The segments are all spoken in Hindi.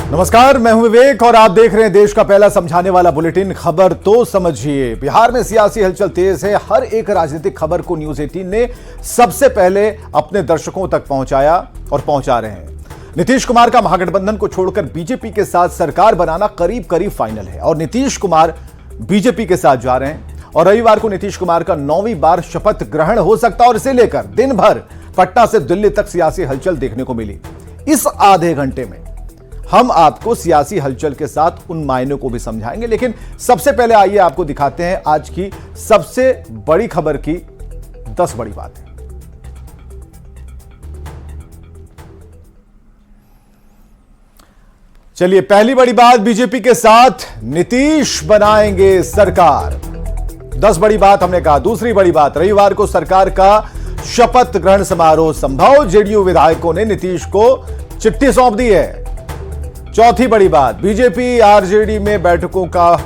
नमस्कार, मैं हूं विवेक और आप देख रहे हैं देश का पहला समझाने वाला बुलेटिन खबर तो समझिए। बिहार में सियासी हलचल तेज है। हर एक राजनीतिक खबर को न्यूज 18 ने सबसे पहले अपने दर्शकों तक पहुंचाया और पहुंचा रहे हैं। नीतीश कुमार का महागठबंधन को छोड़कर बीजेपी के साथ सरकार बनाना करीब करीब फाइनल है और नीतीश कुमार बीजेपी के साथ जा रहे हैं। और रविवार को नीतीश कुमार का 9वीं बार शपथ ग्रहण हो सकता है और इसे लेकर दिन भर पटना से दिल्ली तक सियासी हलचल देखने को मिली। इस आधे घंटे में हम आपको सियासी हलचल के साथ उन मायनों को भी समझाएंगे, लेकिन सबसे पहले आइए आपको दिखाते हैं आज की सबसे बड़ी खबर की 10 बड़ी बातें। चलिए, पहली बड़ी बात, बीजेपी के साथ नीतीश बनाएंगे सरकार। 10 बड़ी बात हमने कहा। दूसरी बड़ी बात, रविवार को सरकार का शपथ ग्रहण समारोह संभव। जेडीयू विधायकों ने नीतीश को चिट्ठी सौंप दी है। चौथी बड़ी बात, बीजेपी आरजेडी में बैठकों का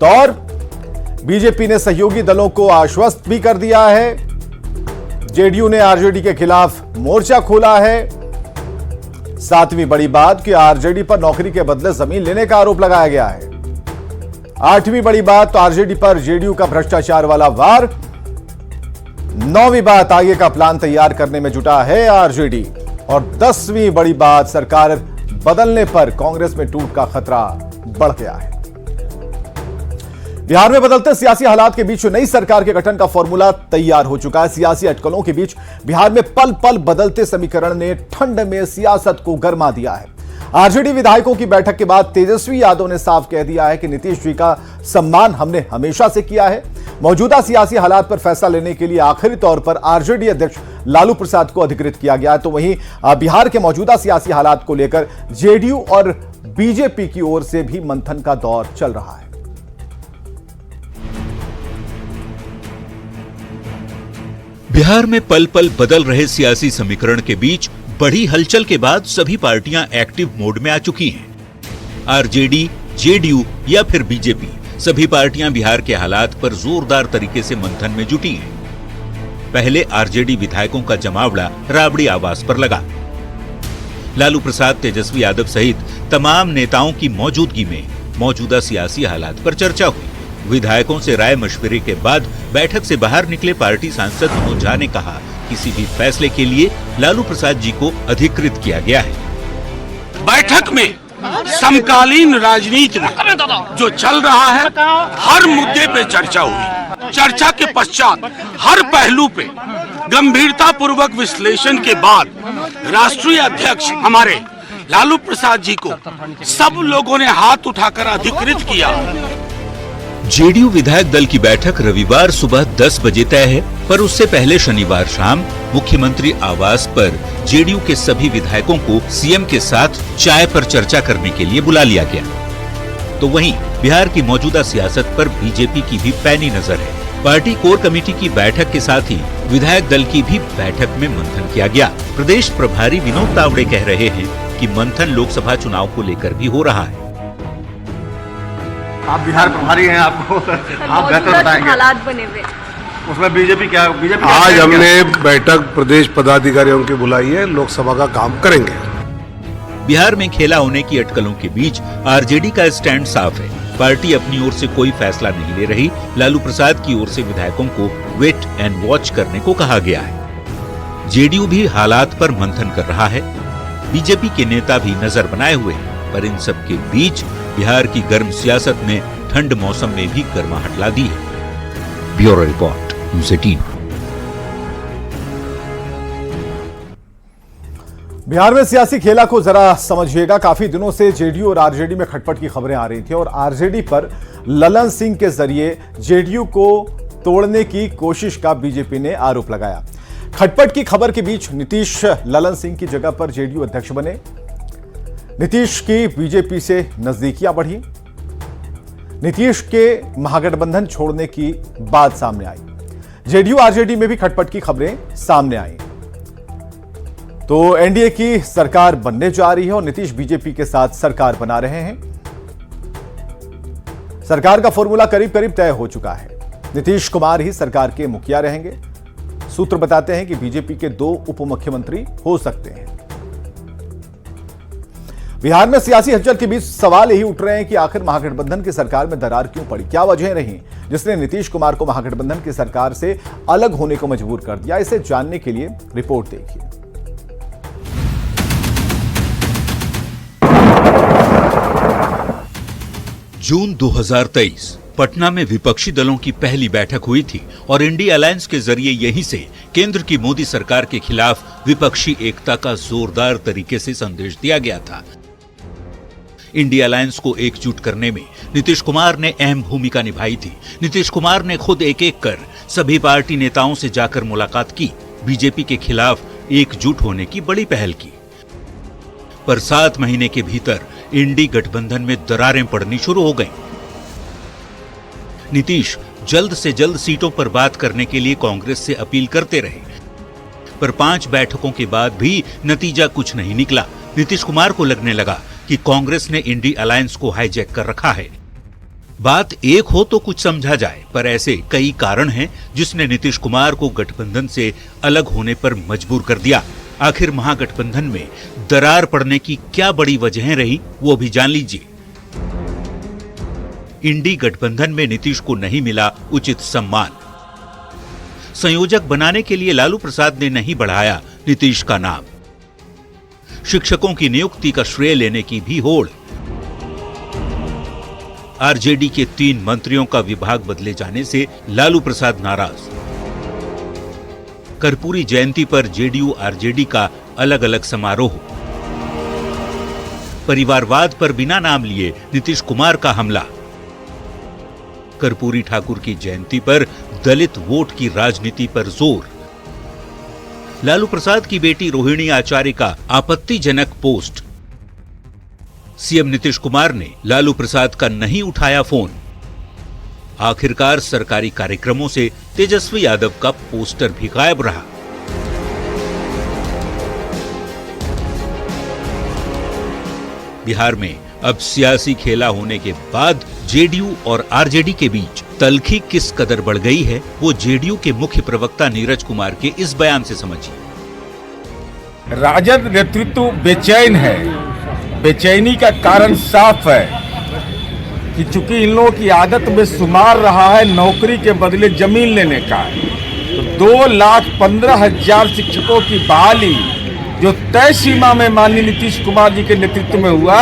दौर। बीजेपी ने सहयोगी दलों को आश्वस्त भी कर दिया है। जेडीयू ने आरजेडी के खिलाफ मोर्चा खोला है। सातवीं बड़ी बात कि आरजेडी पर नौकरी के बदले जमीन लेने का आरोप लगाया गया है। आठवीं बड़ी बात, तो आरजेडी पर जेडीयू का भ्रष्टाचार वाला वार। 9वीं बात, आगे का प्लान तैयार करने में जुटा है आरजेडी। और 10वीं बड़ी बात, सरकार बदलने पर कांग्रेस में टूट का खतरा बढ़ गया है। बिहार में बदलते सियासी हालात के बीच नई सरकार के गठन का फॉर्मूला तैयार हो चुका है। सियासी अटकलों के बीच बिहार में पल पल बदलते समीकरण ने ठंड में सियासत को गरमा दिया है। आरजेडी विधायकों की बैठक के बाद तेजस्वी यादव ने साफ कह दिया है कि नीतीश जी का सम्मान हमने हमेशा से किया है। मौजूदा सियासी हालात पर फैसला लेने के लिए आखिरी तौर पर आरजेडी अध्यक्ष लालू प्रसाद को अधिकृत किया गया है। तो वहीं बिहार के मौजूदा सियासी हालात को लेकर जेडीयू और बीजेपी की ओर से भी मंथन का दौर चल रहा है। बिहार में पल पल बदल रहे सियासी समीकरण के बीच बड़ी हलचल के बाद सभी पार्टियां एक्टिव मोड में आ चुकी हैं। आरजेडी, जेडीयू या फिर बीजेपी, सभी पार्टियां बिहार के हालात पर जोरदार तरीके से मंथन में जुटी हैं। पहले आरजेडी विधायकों का जमावड़ा राबड़ी आवास पर लगा। लालू प्रसाद, तेजस्वी यादव सहित तमाम नेताओं की मौजूदगी में मौजूदा सियासी हालात पर चर्चा हुई। विधायकों से राय मशविरे के बाद बैठक से बाहर निकले पार्टी सांसद मनोज झा ने कहा, किसी भी फैसले के लिए लालू प्रसाद जी को अधिकृत किया गया है। बैठक में समकालीन राजनीति में जो चल रहा है हर मुद्दे पे चर्चा हुई। चर्चा के पश्चात हर पहलू पे गंभीरता पूर्वक विश्लेषण के बाद राष्ट्रीय अध्यक्ष हमारे लालू प्रसाद जी को सब लोगों ने हाथ उठाकर अधिकृत किया। जेडीयू विधायक दल की बैठक रविवार सुबह 10 बजे तय है, पर उससे पहले शनिवार शाम मुख्यमंत्री आवास पर जेडीयू के सभी विधायकों को सीएम के साथ चाय पर चर्चा करने के लिए बुला लिया गया। तो वहीं बिहार की मौजूदा सियासत पर बीजेपी की भी पैनी नजर है। पार्टी कोर कमेटी की बैठक के साथ ही विधायक दल की भी बैठक में मंथन किया गया। प्रदेश प्रभारी विनोद तावड़े कह रहे हैं कि मंथन लोकसभा चुनाव को लेकर भी हो रहा है। आप बिहार प्रभारी हैं, आपको आप बेहतर बताएंगे हालात बने हुए उसमें बीजेपी आज हमने बैठक प्रदेश पदाधिकारियों की बुलाई है, लोकसभा का काम करेंगे। बिहार में खेला होने की अटकलों के बीच आरजेडी का स्टैंड साफ है। पार्टी अपनी ओर से कोई फैसला नहीं ले रही। लालू प्रसाद की ओर से विधायकों को वेट एंड वॉच करने को कहा गया है। जेडीयू भी हालात पर मंथन कर रहा है। बीजेपी के नेता भी नजर बनाए हुए हैं, पर इन सब के बीच बिहार की गर्म सियासत ने ठंड मौसम में भी गर्माहट ला दी है। Bureau report, news 18। बिहार में सियासी खेला को जरा समझिएगा। काफी दिनों से जेडीयू और आरजेडी में खटपट की खबरें आ रही थी और आरजेडी पर ललन सिंह के जरिए जेडीयू को तोड़ने की कोशिश का बीजेपी ने आरोप लगाया। खटपट की खबर के बीच नीतीश ललन सिंह की जगह पर जेडीयू अध्यक्ष बने। नीतीश की बीजेपी से नजदीकियां बढ़ी। नीतीश के महागठबंधन छोड़ने की बात सामने आई। जेडीयू आरजेडी में भी खटपट की खबरें सामने आई। तो एनडीए की सरकार बनने जा रही है और नीतीश बीजेपी के साथ सरकार बना रहे हैं। सरकार का फॉर्मूला करीब करीब तय हो चुका है। नीतीश कुमार ही सरकार के मुखिया रहेंगे। सूत्र बताते हैं कि बीजेपी के 2 उप मुख्यमंत्री हो सकते हैं। बिहार में सियासी हलचल के बीच सवाल यही उठ रहे हैं कि आखिर महागठबंधन की सरकार में दरार क्यों पड़ी, क्या वजह रही जिसने नीतीश कुमार को महागठबंधन की सरकार से अलग होने को मजबूर कर दिया। इसे जानने के लिए रिपोर्ट देखिए। जून 2023 पटना में विपक्षी दलों की पहली बैठक हुई थी और इंडिया अलायंस के जरिए यहीं से केंद्र की मोदी सरकार के खिलाफ विपक्षी एकता का जोरदार तरीके से संदेश दिया गया था। इंडिया अलायंस को एकजुट करने में नीतीश कुमार ने अहम भूमिका निभाई थी। नीतीश कुमार ने खुद एक एक कर सभी पार्टी नेताओं से जाकर मुलाकात की, बीजेपी के खिलाफ एकजुट होने की बड़ी पहल की। पर 7 महीने के भीतर इंडी गठबंधन में दरारें पड़नी शुरू हो गईं। नीतीश जल्द से जल्द सीटों पर बात करने के लिए कांग्रेस से अपील करते रहे, पर 5 बैठकों के बाद भी नतीजा कुछ नहीं निकला। नीतीश कुमार को लगने लगा कि कांग्रेस ने इंडी अलायंस को हाईजैक कर रखा है। बात एक हो तो कुछ समझा जाए, पर ऐसे कई कारण हैं जिसने नीतीश कुमार को गठबंधन से अलग होने पर मजबूर कर दिया। आखिर महागठबंधन में दरार पड़ने की क्या बड़ी वजहें रही, वो भी जान लीजिए। इंडी गठबंधन में नीतीश को नहीं मिला उचित सम्मान। संयोजक बनाने के लिए लालू प्रसाद ने नहीं बढ़ाया नीतीश का नाम। शिक्षकों की नियुक्ति का श्रेय लेने की भी होड़। आरजेडी के 3 मंत्रियों का विभाग बदले जाने से लालू प्रसाद नाराज। कर्पूरी जयंती पर जेडीयू आरजेडी का अलग अलग समारोह। परिवारवाद पर बिना नाम लिए नीतीश कुमार का हमला। कर्पूरी ठाकुर की जयंती पर दलित वोट की राजनीति पर जोर। लालू प्रसाद की बेटी रोहिणी आचार्य का आपत्तिजनक पोस्ट। सीएम नीतीश कुमार ने लालू प्रसाद का नहीं उठाया फोन। आखिरकार सरकारी कार्यक्रमों से तेजस्वी यादव का पोस्टर भी गायब रहा। बिहार में अब सियासी खेला होने के बाद जेडीयू और आरजेडी के बीच तल्खी किस कदर बढ़ गई है, वो जेडीयू के मुख्य प्रवक्ता नीरज कुमार के इस बयान से समझिए। राजद नेतृत्व बेचैन है। बेचैनी का कारण साफ है कि चूंकि इन लोगों की आदत में शुमार रहा है नौकरी के बदले जमीन लेने का, तो 2,15,000 शिक्षकों की बहाली जो तय सीमा में माननीय नीतीश कुमार जी के नेतृत्व में हुआ,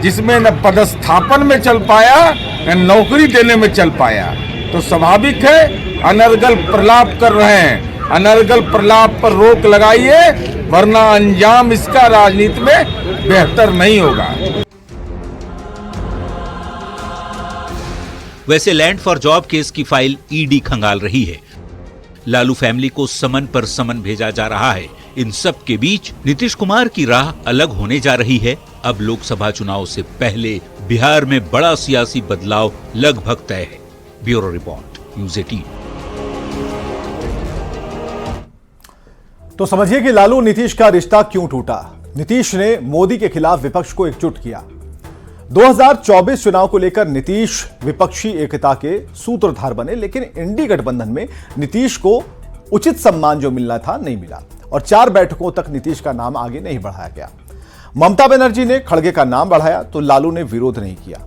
जिसमें न पदस्थापन में चल पाया न नौकरी देने में चल पाया, तो स्वाभाविक है अनर्गल प्रलाप कर रहे हैं। अनर्गल प्रलाप पर रोक लगाइए, वरना अंजाम इसका राजनीति में बेहतर नहीं होगा। वैसे लैंड फॉर जॉब केस की फाइल ईडी खंगाल रही है। लालू फैमिली को समन पर समन भेजा जा रहा है। इन सब के बीच नीतीश कुमार की राह अलग होने जा रही है। अब लोकसभा चुनाव से पहले बिहार में बड़ा सियासी बदलाव लगभग तय है। Bureau report, news 18। तो समझिए कि लालू नीतीश का रिश्ता क्यों टूटा। नीतीश ने मोदी के खिलाफ विपक्ष को एकजुट किया। 2024 चुनाव को लेकर नीतीश विपक्षी एकता के सूत्रधार बने, लेकिन इंडी गठबंधन में नीतीश को उचित सम्मान जो मिलना था नहीं मिला और 4 बैठकों तक नीतीश का नाम आगे नहीं बढ़ाया गया। ममता बनर्जी ने खड़गे का नाम बढ़ाया तो लालू ने विरोध नहीं किया।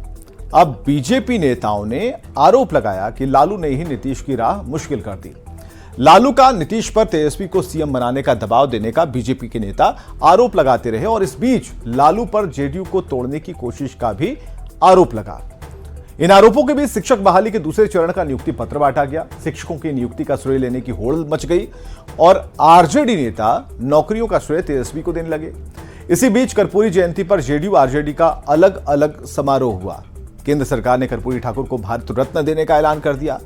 अब बीजेपी नेताओं ने आरोप लगाया कि लालू ने ही नीतीश की राह मुश्किल कर दी। लालू का नीतीश पर तेजस्वी को सीएम बनाने का दबाव देने का बीजेपी के नेता आरोप लगाते रहे और इस बीच लालू पर जेडीयू को तोड़ने की कोशिश का भी आरोप लगा। इन आरोपों के बीच शिक्षक बहाली के दूसरे चरण का नियुक्ति पत्र बांटा गया। शिक्षकों की नियुक्ति का श्रेय लेने की होड़ मच गई और आरजेडी नेता नौकरियों का श्रेय तेजस्वी को देने लगे। इसी बीच कर्पूरी जयंती पर जेडीयू आरजेडी का अलग अलग समारोह हुआ। केंद्र सरकार ने कर्पूरी ठाकुर को भारत रत्न देने का ऐलान कर दिया।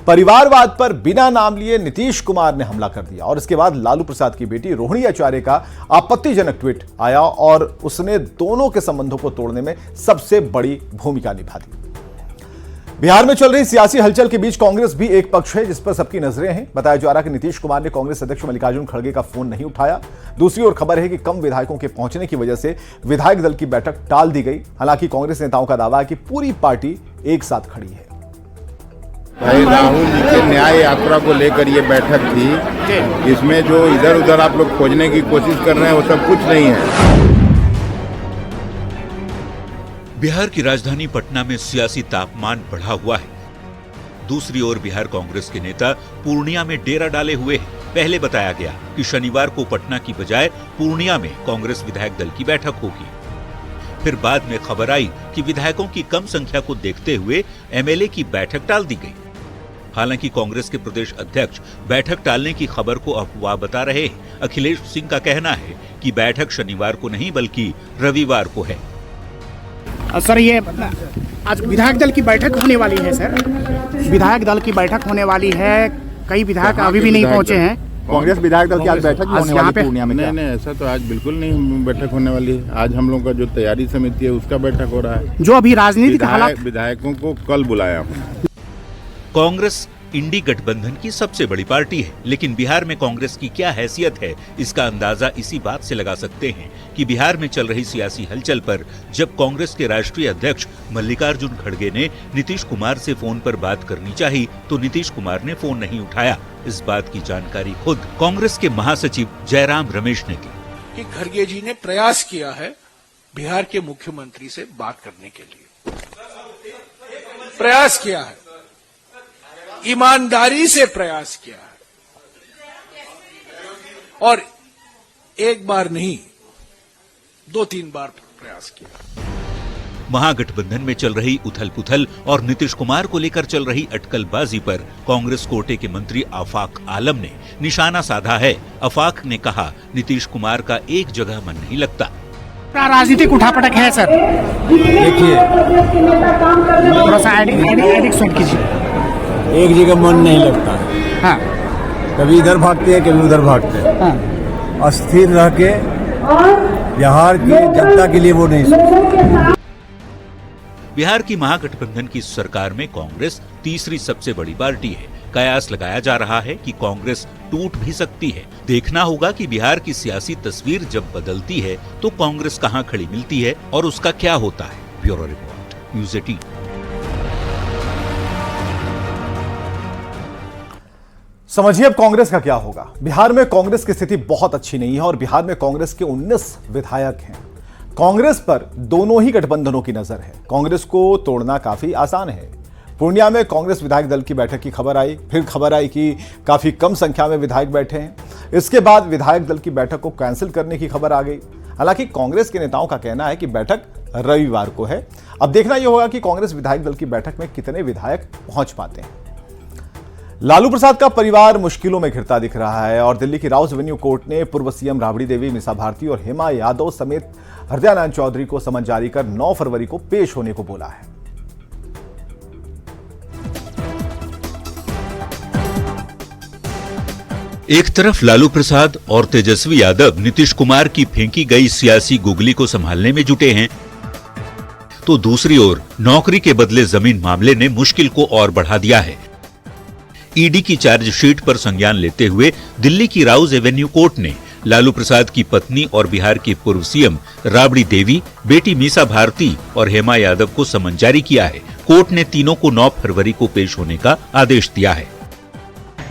परिवारवाद पर बिना नाम लिए नीतीश कुमार ने हमला कर दिया और इसके बाद लालू प्रसाद की बेटी रोहिणी आचार्य का आपत्तिजनक ट्वीट आया और उसने दोनों के संबंधों को तोड़ने में सबसे बड़ी भूमिका निभा दी। बिहार में चल रही सियासी हलचल के बीच कांग्रेस भी एक पक्ष है जिस पर सबकी नजरें हैं। बताया जा रहा है कि नीतीश कुमार ने कांग्रेस अध्यक्ष मल्लिकार्जुन खड़गे का फोन नहीं उठाया। दूसरी ओर खबर है कि कम विधायकों के पहुंचने की वजह से विधायक दल की बैठक टाल दी गई। हालांकि कांग्रेस नेताओं का दावा है कि पूरी पार्टी एक साथ खड़ी है। भाई राहुल जी के न्याय यात्रा को लेकर ये बैठक थी। इसमें जो इधर उधर आप लोग खोजने की कोशिश कर रहे हैं वो सब कुछ नहीं है। बिहार की राजधानी पटना में सियासी तापमान बढ़ा हुआ है। दूसरी ओर बिहार कांग्रेस के नेता पूर्णिया में डेरा डाले हुए हैं। पहले बताया गया कि शनिवार को पटना की बजाय पूर्णिया में कांग्रेस विधायक दल की बैठक होगी। फिर बाद में खबर आई कि विधायकों की कम संख्या को देखते हुए एमएलए की बैठक टाल दी गई। हालांकि कांग्रेस के प्रदेश अध्यक्ष बैठक टालने की खबर को अफवाह बता रहे हैं। अखिलेश सिंह का कहना है कि बैठक शनिवार को नहीं बल्कि रविवार को है। सर, ये आज विधायक दल की बैठक होने वाली है। सर, विधायक दल की बैठक होने वाली है। कई विधायक अभी भी नहीं पहुंचे हैं। कांग्रेस विधायक दल की आज बैठक होने वाली है पूर्णिया में। नहीं, ऐसा तो आज बिल्कुल नहीं बैठक होने वाली है। आज हम लोग का जो तैयारी समिति है उसका बैठक हो रहा है। जो अभी राजनीतिक हालात, विधायकों को कल बुलाया हूँ। कांग्रेस इंडी गठबंधन की सबसे बड़ी पार्टी है, लेकिन बिहार में कांग्रेस की क्या हैसियत है, इसका अंदाजा इसी बात से लगा सकते हैं कि बिहार में चल रही सियासी हलचल पर जब कांग्रेस के राष्ट्रीय अध्यक्ष मल्लिकार्जुन खड़गे ने नीतीश कुमार से फोन पर बात करनी चाहिए तो नीतीश कुमार ने फोन नहीं उठाया। इस बात की जानकारी खुद कांग्रेस के महासचिव जयराम रमेश ने दी कि खड़गे जी ने प्रयास किया है बिहार के मुख्यमंत्री से बात करने के लिए, प्रयास किया है, ईमानदारी से प्रयास किया है, और एक बार नहीं 2-3 बार प्रयास किया। महागठबंधन में चल रही उथल-पुथल और नीतीश कुमार को लेकर चल रही अटकलबाजी पर कांग्रेस कोटे के मंत्री आफाक आलम ने निशाना साधा है। आफाक ने कहा, नीतीश कुमार का एक जगह मन नहीं लगता। राजनीतिक उठापटक है। सर, देखिए थोड़ा सा एडिक्ट शॉट कीजिए। एक जगह मन नहीं लगता। हाँ, कभी इधर भागते हैं, कभी उधर भागते हैं। हाँ। अस्थिर रह के बिहार की जनता के लिए वो नहीं सोचते। बिहार की महागठबंधन की सरकार में कांग्रेस तीसरी सबसे बड़ी पार्टी है। कयास लगाया जा रहा है कि कांग्रेस टूट भी सकती है। देखना होगा कि बिहार की सियासी तस्वीर जब बदलती है तो कांग्रेस कहां खड़ी मिलती है और उसका क्या होता है। Bureau report, news 18। समझिए अब कांग्रेस का क्या होगा। बिहार में कांग्रेस की स्थिति बहुत अच्छी नहीं है और बिहार में कांग्रेस के 19 विधायक हैं। कांग्रेस पर दोनों ही गठबंधनों की नजर है। कांग्रेस को तोड़ना काफी आसान है। पूर्णिया में कांग्रेस विधायक दल की बैठक की खबर आई, फिर खबर आई कि काफी कम संख्या में विधायक बैठे हैं। इसके बाद विधायक दल की बैठक को कैंसिल करने की खबर आ गई। हालांकि कांग्रेस के नेताओं का कहना है कि बैठक रविवार को है। अब देखना यह होगा कि कांग्रेस विधायक दल की बैठक में कितने विधायक पहुंच पाते हैं। लालू प्रसाद का परिवार मुश्किलों में घिरता दिख रहा है और दिल्ली की राउज एवेन्यू कोर्ट ने पूर्व सीएम राबड़ी देवी, मीसा भारती और हेमा यादव समेत हृदयानंद चौधरी को समन जारी कर 9 फरवरी को पेश होने को बोला है। एक तरफ लालू प्रसाद और तेजस्वी यादव नीतीश कुमार की फेंकी गई सियासी गुगली को संभालने में जुटे हैं, तो दूसरी ओर नौकरी के बदले जमीन मामले ने मुश्किल को और बढ़ा दिया है। ईडी की चार्जशीट पर संज्ञान लेते हुए दिल्ली की राउज एवेन्यू कोर्ट ने लालू प्रसाद की पत्नी और बिहार की पूर्व सीएम राबड़ी देवी, बेटी मीसा भारती और हेमा यादव को समन जारी किया है। कोर्ट ने तीनों को 9 फरवरी को पेश होने का आदेश दिया है।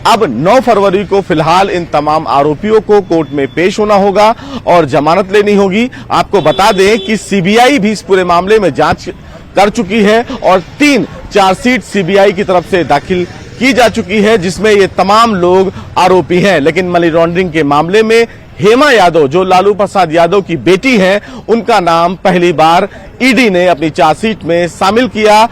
अब 9 फरवरी को फिलहाल इन तमाम आरोपियों को कोर्ट में पेश होना होगा और जमानत लेनी होगी। आपको बता दें कि सीबीआई भी इस पूरे मामले में जांच कर चुकी है और 3 चार्जशीट सीबीआई की तरफ से दाखिल की जा चुकी है, जिसमें ये तमाम लोग आरोपी हैं। लेकिन मनी लॉन्ड्रिंग के मामले में हेमा यादव, जो लालू प्रसाद यादव की बेटी हैं, उनका नाम पहली बार ईडी ने अपनी चार्जशीट में शामिल किया।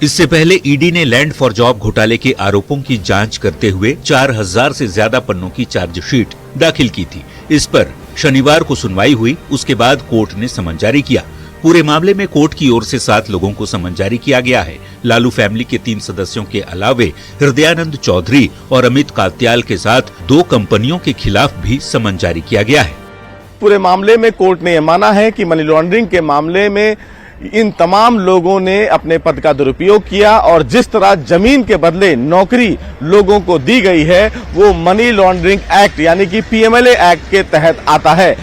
इससे पहले ईडी ने लैंड फॉर जॉब घोटाले के आरोपों की जांच करते हुए 4000 से ज्यादा पन्नों की चार्जशीट दाखिल की थी। इस पर शनिवार को सुनवाई हुई। उसके बाद कोर्ट ने समन जारी किया। पूरे मामले में कोर्ट की ओर से 7 लोगों को समन जारी किया गया है। लालू फैमिली के 3 सदस्यों के अलावे हृदयानंद चौधरी और अमित कात्याल के साथ 2 कंपनियों के खिलाफ भी समन जारी किया गया है। पूरे मामले में कोर्ट ने यह माना है कि मनी लॉन्ड्रिंग के मामले में इन तमाम लोगों ने अपने पद का दुरुपयोग किया और जिस तरह जमीन के बदले नौकरी लोगों को दी गई है वो मनी लॉन्ड्रिंग एक्ट यानी कि पीएमएलए एक्ट के तहत आता है।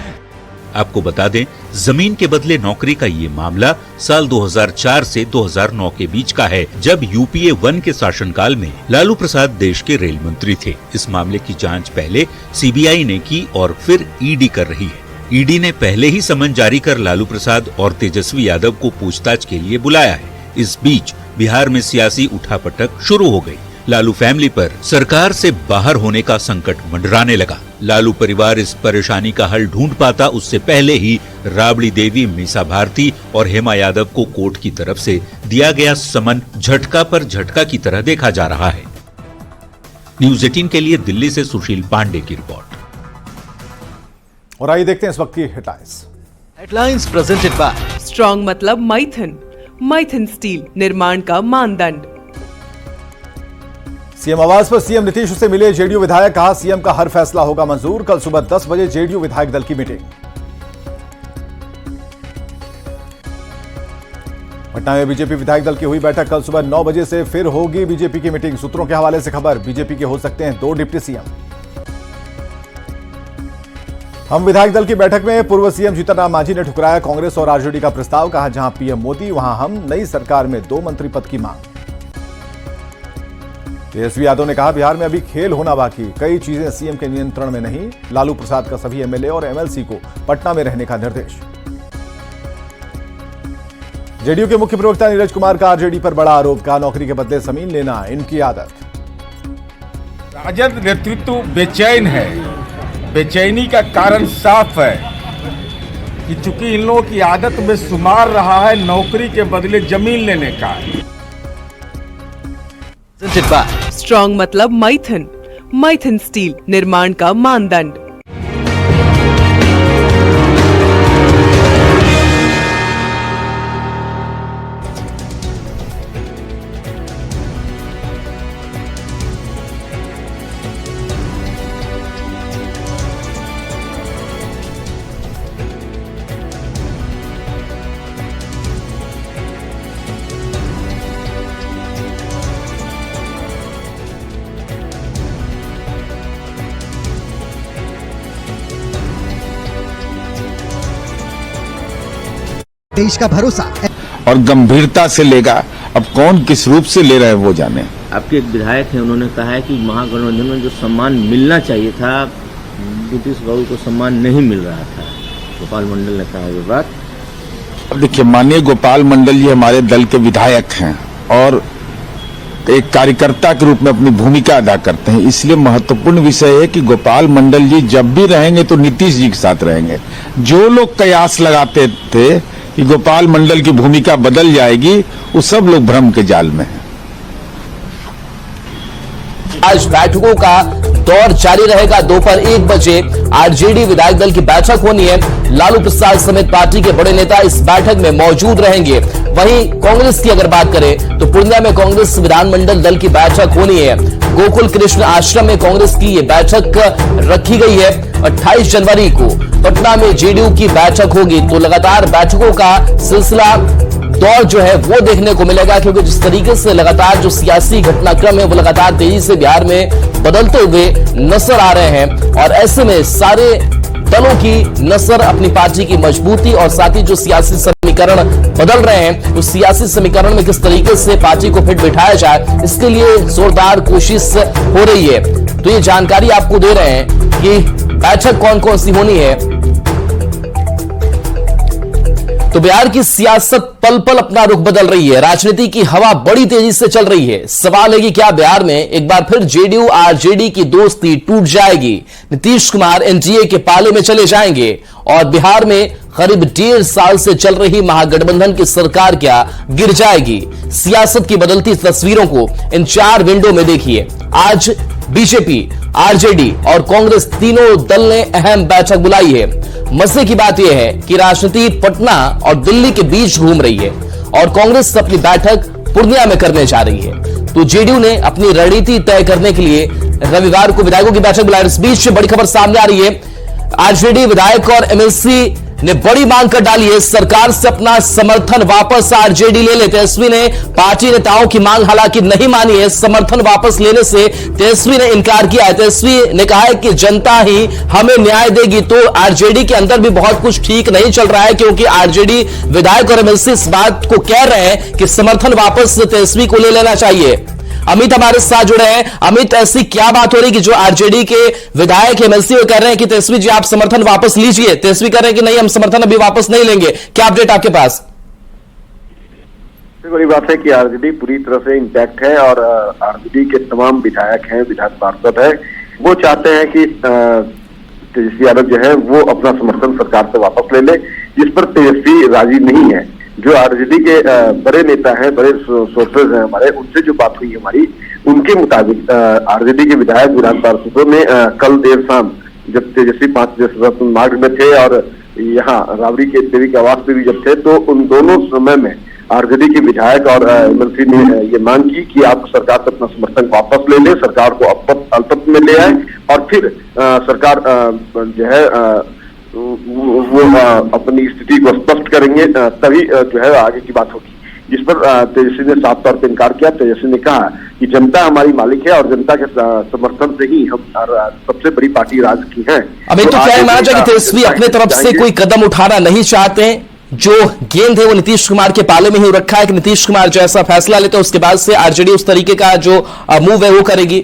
आपको बता दें, जमीन के बदले नौकरी का ये मामला साल 2004 से 2009 के बीच का है, जब यूपीए 1 के शासनकाल में लालू प्रसाद देश के रेल मंत्री थे। इस मामले की जांच पहले सीबीआई ने की और फिर ईडी कर रही है। ईडी ने पहले ही समन जारी कर लालू प्रसाद और तेजस्वी यादव को पूछताछ के लिए बुलाया है। इस बीच बिहार में सियासी उठापटक शुरू हो गई। लालू फैमिली पर सरकार से बाहर होने का संकट मंडराने लगा। लालू परिवार इस परेशानी का हल ढूंढ पाता उससे पहले ही राबड़ी देवी, मीसा भारती और हेमा यादव को कोर्ट की तरफ से दिया गया समन झटका पर झटका की तरह देखा जा रहा है। न्यूज़ 18 के लिए दिल्ली से सुशील पांडे की रिपोर्ट। और आइए देखते हैं इस वक्त की headlines. Headlines presented by strong मतलब माइथन स्टील, निर्माण का मानदंड। सीएम आवास पर सीएम नीतीश से मिले जेडीयू विधायक, कहा सीएम का हर फैसला होगा मंजूर। कल सुबह 10 बजे जेडीयू विधायक दल की मीटिंग। पटना में बीजेपी विधायक दल की हुई बैठक, कल सुबह 9 बजे से फिर होगी बीजेपी की मीटिंग। सूत्रों के हवाले से खबर, बीजेपी के हो सकते हैं 2 डिप्टी सीएम। हम विधायक दल की बैठक में पूर्व सीएम जीतन राम मांझी ने ठुकराया कांग्रेस और आरजेडी का प्रस्ताव, कहा जहां पीएम मोदी वहां हम, नई सरकार में 2 मंत्री पद की मांग। तेजस्वी यादव ने कहा बिहार में अभी खेल होना बाकी, कई चीजें सीएम के नियंत्रण में नहीं। लालू प्रसाद का सभी एमएलए और एमएलसी को पटना में रहने का निर्देश। जेडीयू के मुख्य प्रवक्ता नीरज कुमार का आरजेडी पर बड़ा आरोप, कहा नौकरी के बदले जमीन लेना इनकी आदत। राजद नेतृत्व बेचैन है। बेचैनी का कारण साफ है कि चूंकि इन लोगों की आदत में शुमार रहा है नौकरी के बदले जमीन लेने का। स्ट्रॉन्ग मतलब माइथन स्टील, निर्माण का मानदंड। देश का भरोसा और गंभीरता से लेगा। अब कौन किस रूप से ले रहे हैं वो जाने। आपके एक विधायक हैं, उन्होंने कहा है कि महागठबंधन में जो सम्मान मिलना चाहिए था नीतीश बाबू को सम्मान नहीं मिल रहा था। गोपाल मंडल ने कहा ये बात। अब देखिए, माननीय गोपाल मंडल जी हमारे दल के विधायक हैं और एक कार्यकर्ता के रूप में अपनी भूमिका अदा करते हैं, इसलिए महत्वपूर्ण विषय है कि गोपाल मंडल जी जब भी रहेंगे तो नीतीश जी के साथ रहेंगे। जो लोग कयास लगाते थे कि गोपाल मंडल की भूमिका बदल जाएगी, वो सब लोग भ्रम के जाल में हैं। आज बैठकों का दौर जारी रहेगा। दोपहर 1 बजे आरजेडी विधायक दल की बैठक होनी है। लालू प्रसाद समेत पार्टी के बड़े नेता इस बैठक में मौजूद रहेंगे। वहीं कांग्रेस की अगर बात करें तो पूर्णिया में कांग्रेस विधानमंडल दल की बैठक होनी है। गोकुल कृष्ण आश्रम में कांग्रेस की ये बैठक रखी गई है। 28 जनवरी को पटना में जेडीयू की बैठक होगी। तो लगातार बैठकों का सिलसिला दौर जो है वो देखने को मिलेगा, क्योंकि जिस तरीके से लगातार जो सियासी घटनाक्रम है वो लगातार तेजी से बिहार में बदलते हुए नजर आ रहे हैं। और ऐसे में सारे दलों की नजर अपनी पार्टी की मजबूती और साथ ही जो सियासी समीकरण बदल रहे हैं उस सियासी समीकरण में किस तरीके से पार्टी को फिट बिठाया जाए, इसके लिए जोरदार कोशिश हो रही है। तो ये जानकारी आपको दे रहे हैं कि बैठक कौन कौन सी होनी है। तो बिहार की सियासत पल पल अपना रुख बदल रही है। राजनीति की हवा बड़ी तेजी से चल रही है। सवाल है कि क्या बिहार में एक बार फिर जेडीयू आरजेडी की दोस्ती टूट जाएगी, नीतीश कुमार एनडीए के पाले में चले जाएंगे और बिहार में करीब 1.5 साल से चल रही महागठबंधन की सरकार क्या गिर जाएगी। सियासत की बदलती तस्वीरों को इन 4 विंडो में देखिए। आज बीजेपी, आरजेडी और कांग्रेस तीनों दल ने अहम बैठक बुलाई है। मजे की बात यह है कि राजनीति पटना और दिल्ली के बीच घूम रही है और कांग्रेस अपनी बैठक पूर्णिया में करने जा रही है। तो जेडीयू ने अपनी रणनीति तय करने के लिए रविवार को विधायकों की बैठक बुलाई। इस बीच बड़ी खबर सामने आ रही है। आरजेडी विधायक और एमएलसी ने बड़ी मांग कर डाली है, सरकार से अपना समर्थन वापस आरजेडी ले ले। तेजस्वी ने पार्टी नेताओं की मांग हालांकि नहीं मानी है। समर्थन वापस लेने से तेजस्वी ने इनकार किया है। तेजस्वी ने कहा है कि जनता ही हमें न्याय देगी। तो आरजेडी के अंदर भी बहुत कुछ ठीक नहीं चल रहा है, क्योंकि आरजेडी विधायक और एमएलसी इस बात को कह रहे हैं कि समर्थन वापस तेजस्वी को ले लेना चाहिए। अमित हमारे साथ जुड़े हैं। अमित, ऐसी क्या बात हो रही कि जो आरजेडी के विधायक एमएलसी वो कह रहे हैं कि तेजस्वी जी आप समर्थन वापस लीजिए, तेजस्वी कह रहे हैं कि नहीं हम समर्थन अभी वापस नहीं लेंगे, क्या अपडेट आपके पास? सबसे बड़ी बात है कि आरजेडी पूरी तरह से इंटैक्ट है और आरजेडी के तमाम विधायक हैं, विधान पार्षद है, वो चाहते हैं कि तेजस्वी यादव जो है वो अपना समर्थन सरकार से वापस ले ले, जिस पर तेजस्वी राजी नहीं है। जो आरजेडी के बड़े नेता हैं, बड़े सोर्सेज हैं हमारे, उनसे जो बात हुई हमारी, उनके मुताबिक आरजेडी के विधायक विधान पार्षदों ने कल देर शाम जब तेजस्वी 5 मार्ग में थे और यहाँ राबड़ी के देवी के आवास पे भी जब थे, तो उन दोनों समय में आरजेडी के विधायक और एमएलसी ने ये मांग की कि आप सरकार से अपना समर्थन वापस ले लें, सरकार को अल्पत्व में ले आए और फिर सरकार जो है वो अपनी स्थिति को स्पष्ट करेंगे, तभी जो है आगे की बात होगी। जिस पर तेजस्वी ने साफ तौर पर इनकार किया। तेजस्वी ने कहा कि जनता हमारी मालिक है और जनता के समर्थन से ही हम सबसे बड़ी पार्टी राज्य की है। अभी तो क्या माना जाए कि तेजस्वी अपने तरफ से कोई कदम उठाना नहीं चाहते हैं, जो गेंद है वो नीतीश कुमार के पाले में ही रखा है कि नीतीश कुमार जो ऐसा फैसला लेते हैं उसके बाद से आरजेडी उस तरीके का जो मूव है वो करेगी?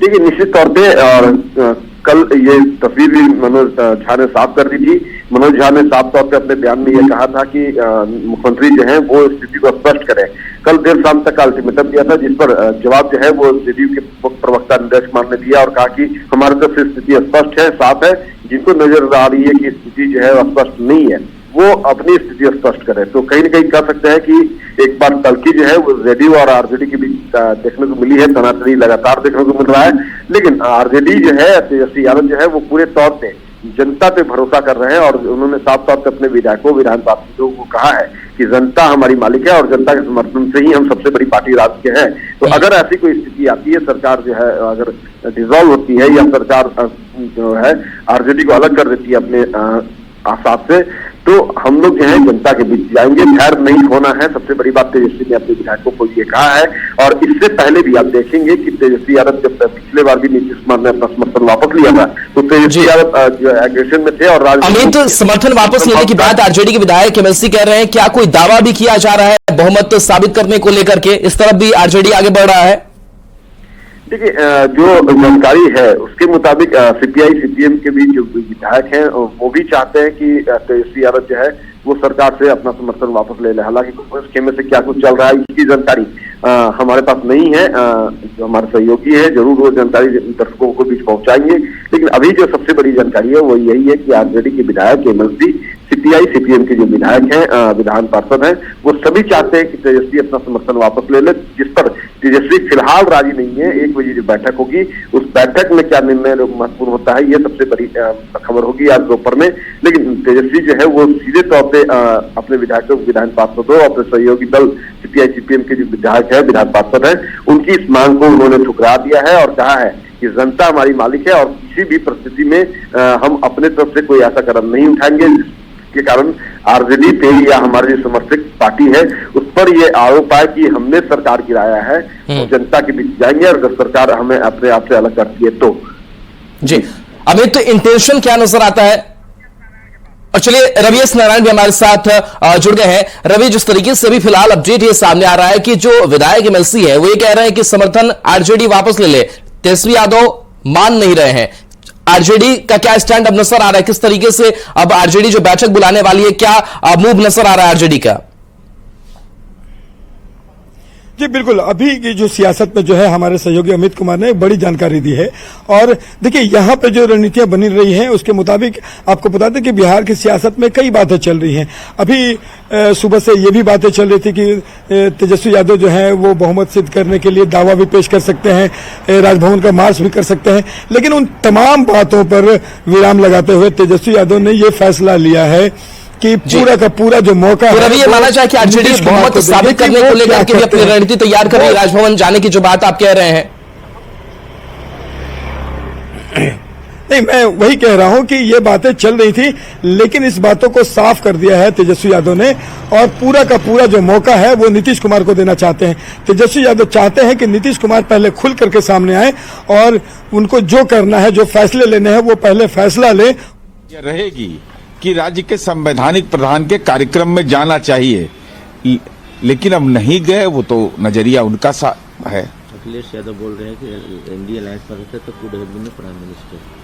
देखिए, निश्चित तौर पे और कल ये तस्वीर भी मनोज झा ने साफ कर दी थी। मनोज झा ने साफ तौर पे अपने बयान में ये कहा था कि मुख्यमंत्री जो है वो स्थिति को स्पष्ट करें। कल देर शाम तक अल्टीमेटम दिया था, जिस पर जवाब जो है वो जेडीयू के प्रवक्ता नीरज कुमार ने दिया और कहा कि हमारे तरफ से स्थिति स्पष्ट है, साफ है। जिनको नजर आ रही है कि स्थिति जो है स्पष्ट नहीं है, वो अपनी स्थिति स्पष्ट करे। तो कहीं न कहीं कह सकते हैं कि एक बार तलखी जो है वो जेडीयू और आरजेडी के बीच देखने को मिली है, तनातनी लगातार देखने को मिल रहा है। लेकिन आरजेडी जो है, तेजस्वी यादव जो है वो पूरे तौर पे जनता पे भरोसा कर रहे हैं और उन्होंने साफ तौर पे अपने विधायकों, विधान पार्षदों को कहा है कि जनता हमारी मालिक है और जनता के समर्थन से ही हम सबसे बड़ी पार्टी राज्य के हैं। तो अगर ऐसी कोई स्थिति आती है, सरकार जो है अगर डिसॉल्व होती है या सरकार जो है आरजेडी को अलग कर देती है अपने आसाद से, तो हम लोग जो है जनता के बीच जाएंगे। धैर्य नहीं खोना है, सबसे बड़ी बात तेजस्वी ने अपने विधायकों को ये कहा है। और इससे पहले भी आप देखेंगे कि तेजस्वी यादव जब पिछले बार भी नीतीश कुमार ने अपना समर्थन वापस लिया था, तो तेजस्वी यादव जो एग्रेशन में थे और अमित, समर्थन वापस लेने की बात आरजेडी के विधायक एमएलसी कह रहे हैं, क्या कोई दावा भी किया जा रहा है बहुमत साबित करने को लेकर के? इस तरफ भी आरजेडी आगे बढ़ रहा है। देखिए, जो जानकारी है उसके मुताबिक सीपीआई सीपीएम के बीच जो विधायक हैं वो भी चाहते हैं कि तेजस्वी यादव जो है वो सरकार से अपना समर्थन वापस ले ले। हालांकि कांग्रेस के में से क्या कुछ चल रहा है इसकी जानकारी हमारे पास नहीं है। जो हमारे सहयोगी है जरूर वो जानकारी दर्शकों को बीच पहुंचाएंगे। लेकिन अभी जो सबसे बड़ी जानकारी है वो यही है कि आरजेडी के विधायक, एमएलसी, सीपीआई सीपीएम के जो विधायक हैं, विधान पार्षद हैं, वो सभी चाहते हैं कि तेजस्वी अपना समर्थन वापस ले ले। जिस पर तेजस्वी फिलहाल राजी नहीं है। 1 बजे जो बैठक होगी उस बैठक में क्या निर्णय महत्वपूर्ण होता है, ये सबसे बड़ी खबर होगी आज दोपहर में। लेकिन तेजस्वी जो है वो सीधे तौर पे अपने विधायकों, विधान पार्षदों, अपने सहयोगी दल सीपीआई सीपीएम के जो विधायक है, विधान पार्षद है, उनकी इस मांग को उन्होंने ठुकरा दिया है और कहा है कि जनता हमारी मालिक है और किसी भी परिस्थिति में हम अपने तरफ से कोई ऐसा कदम नहीं उठाएंगे के कारण आरजेडी पे या हमारी जो समर्थित पार्टी है उस पर यह आरोप है कि हमने सरकार गिराया है। तो जनता के बीच जाएंगे और अगर सरकार हमें अपने आप से अलग करती है तो। जी अमित, तो इंटेंशन क्या नजर आता है? और चलिए रवि एस नारायण भी हमारे साथ जुड़ गए हैं। रवि, जिस तरीके से अभी फिलहाल अपडेट ये सामने आ रहा है कि जो विधायक एमएलसी है वो ये कह रहे हैं कि समर्थन आरजेडी वापस ले ले, तेजस्वी यादव मान नहीं रहे हैं। आरजेडी का क्या स्टैंड अब नजर आ रहा है? किस तरीके से अब आरजेडी जो बैठक बुलाने वाली है, क्या मूव नजर आ रहा है आरजेडी का? जी बिल्कुल, अभी की जो सियासत में जो है हमारे सहयोगी अमित कुमार ने बड़ी जानकारी दी है। और देखिए यहाँ पे जो रणनीतियां बनी रही हैं उसके मुताबिक आपको बता दें कि बिहार की सियासत में कई बातें चल रही हैं। अभी सुबह से ये भी बातें चल रही थी कि तेजस्वी यादव जो है वो बहुमत सिद्ध करने के लिए दावा भी पेश कर सकते हैं, राजभवन का मार्च भी कर सकते हैं। लेकिन उन तमाम बातों पर विराम लगाते हुए तेजस्वी यादव ने ये फैसला लिया है कि पूरा का पूरा जो मौका है, रवि, ये माना जाए कि आरजेडी बहुमत साबित करने को लेकर के भी अपनी रणनीति तैयार कर रही है, राजभवन जाने की जो बात आप कह रहे हैं? नहीं, मैं वही कह रहा हूं कि ये बातें चल रही थी, लेकिन इस बातों को साफ कर दिया है तेजस्वी यादव ने और पूरा का पूरा जो मौका है वो नीतीश कुमार को देना चाहते हैं। तेजस्वी यादव चाहते हैं कि नीतीश कुमार पहले खुल करके सामने आए और उनको जो करना है, जो फैसले लेने हैं वो पहले फैसला ले। रहेगी कि राज्य के संवैधानिक प्रधान के कार्यक्रम में जाना चाहिए, लेकिन अब नहीं गए, वो तो नजरिया है। अखिलेश यादव बोल रहे हैं कि एनडीए अलायंस में रहते तो could have been prime minister.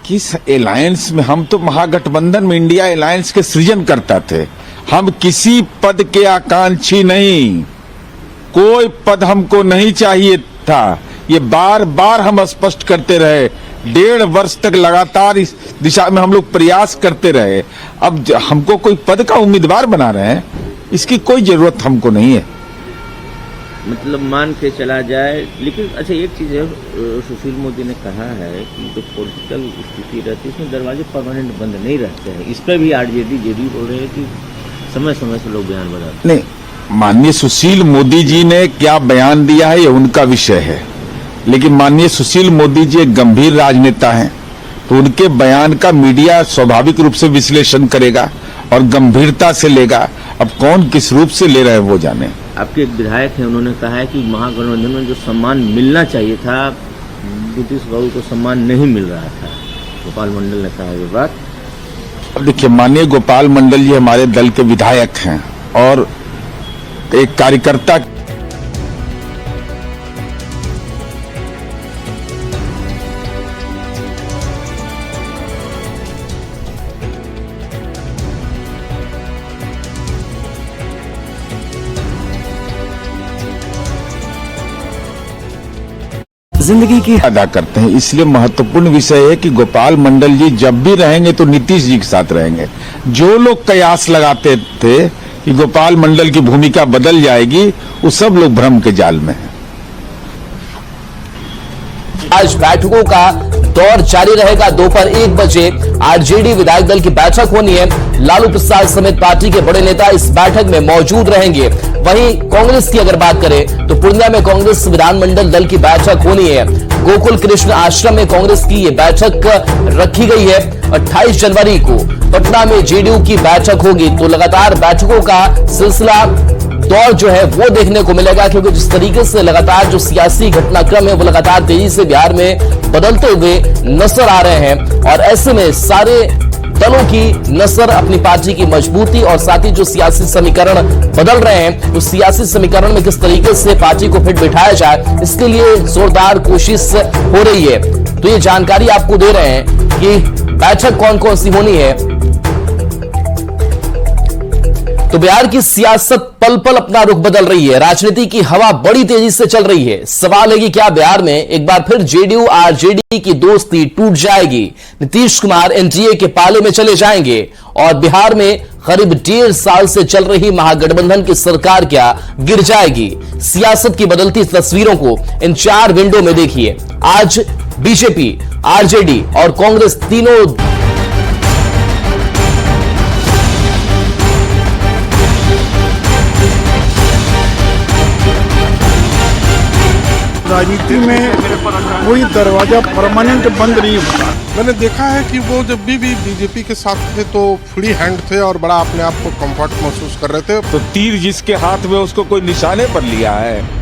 किस अलायंस में? हम तो महागठबंधन में इंडिया अलायंस के सृजन करता थे। हम किसी पद के आकांक्षी नहीं, कोई पद हमको नहीं चाहिए था। ये बार बार हम स्पष्ट करते रहे, 1.5 वर्ष तक लगातार इस दिशा में हम लोग प्रयास करते रहे। अब हमको कोई पद का उम्मीदवार बना रहे हैं, इसकी कोई जरूरत हमको नहीं है। मतलब मान के चला जाए, लेकिन अच्छा एक चीज है, सुशील मोदी ने कहा है कि जो पॉलिटिकल स्थिति रहती है उसमें दरवाजे परमानेंट बंद नहीं रहते हैं। इस पर भी आरजेडी जेडीयू बोल रहे हैं कि समय समय से लोग बयान बनाते। नहीं, माननीय सुशील मोदी जी ने क्या बयान दिया है ये उनका विषय है, लेकिन माननीय सुशील मोदी जी एक गंभीर राजनेता हैं, तो उनके बयान का मीडिया स्वाभाविक रूप से विश्लेषण करेगा और गंभीरता से लेगा। अब कौन किस रूप से ले रहे हैं वो जाने। आपके एक विधायक हैं, उन्होंने कहा है कि महागठबंधन में जो सम्मान मिलना चाहिए था, नीतीश बाबू को सम्मान नहीं मिल रहा था। गोपाल मंडल ने कहा ये बात। अब देखिए, माननीय गोपाल मंडल जी हमारे दल के विधायक हैं और एक कार्यकर्ता जिंदगी की अदा करते हैं। इसलिए महत्वपूर्ण विषय है कि गोपाल मंडल जी जब भी रहेंगे तो नीतीश जी के साथ रहेंगे। जो लोग कयास लगाते थे कि गोपाल मंडल की भूमिका बदल जाएगी, वो सब लोग भ्रम के जाल में हैं। आज बैठकों का दौर जारी रहेगा। दोपहर 1 बजे आरजेडी विधायक दल की बैठक होनी है। लालू प्रसाद समेत पार्टी के बड़े नेता इस बैठक में मौजूद रहेंगे। वहीं कांग्रेस की अगर बात करें तो पूर्णिया में कांग्रेस विधानमंडल दल की बैठक होनी है। गोकुल कृष्ण आश्रम में कांग्रेस की ये बैठक रखी गई है। 28 जनवरी को पटना में जेडीयू की बैठक होगी। तो लगातार बैठकों का सिलसिला दौर जो है वो देखने को मिलेगा, क्योंकि जिस तरीके से लगातार जो सियासी घटनाक्रम है वो लगातार तेजी से बिहार में बदलते हुए नजर आ रहे हैं। और ऐसे में सारे दलों की नजर अपनी पार्टी की मजबूती और साथ ही जो सियासी समीकरण बदल रहे हैं उस सियासी समीकरण में किस तरीके से पार्टी को फिट बिठाया जाए, इसके लिए जोरदार कोशिश हो रही है। तो ये जानकारी आपको दे रहे हैं कि बैठक कौन कौन सी होनी है। तो बिहार की सियासत पल पल अपना रुख बदल रही है। राजनीति की हवा बड़ी तेजी से चल रही है। सवाल है कि क्या बिहार में एक बार फिर जेडीयू आरजेडी की दोस्ती टूट जाएगी? नीतीश कुमार एनडीए के पाले में चले जाएंगे और बिहार में करीब 1.5 साल से चल रही महागठबंधन की सरकार क्या गिर जाएगी? सियासत की बदलती तस्वीरों को इन 4 विंडो में देखिए। आज बीजेपी, आरजेडी और कांग्रेस तीनों राजनीति में कोई दरवाजा परमानेंट बंद नहीं होता। मैंने देखा है कि वो जब भी बीजेपी के साथ थे तो फ्री हैंड थे और बड़ा अपने आप को कंफर्ट महसूस कर रहे थे। तो तीर जिसके हाथ में उसको कोई निशाने पर लिया है।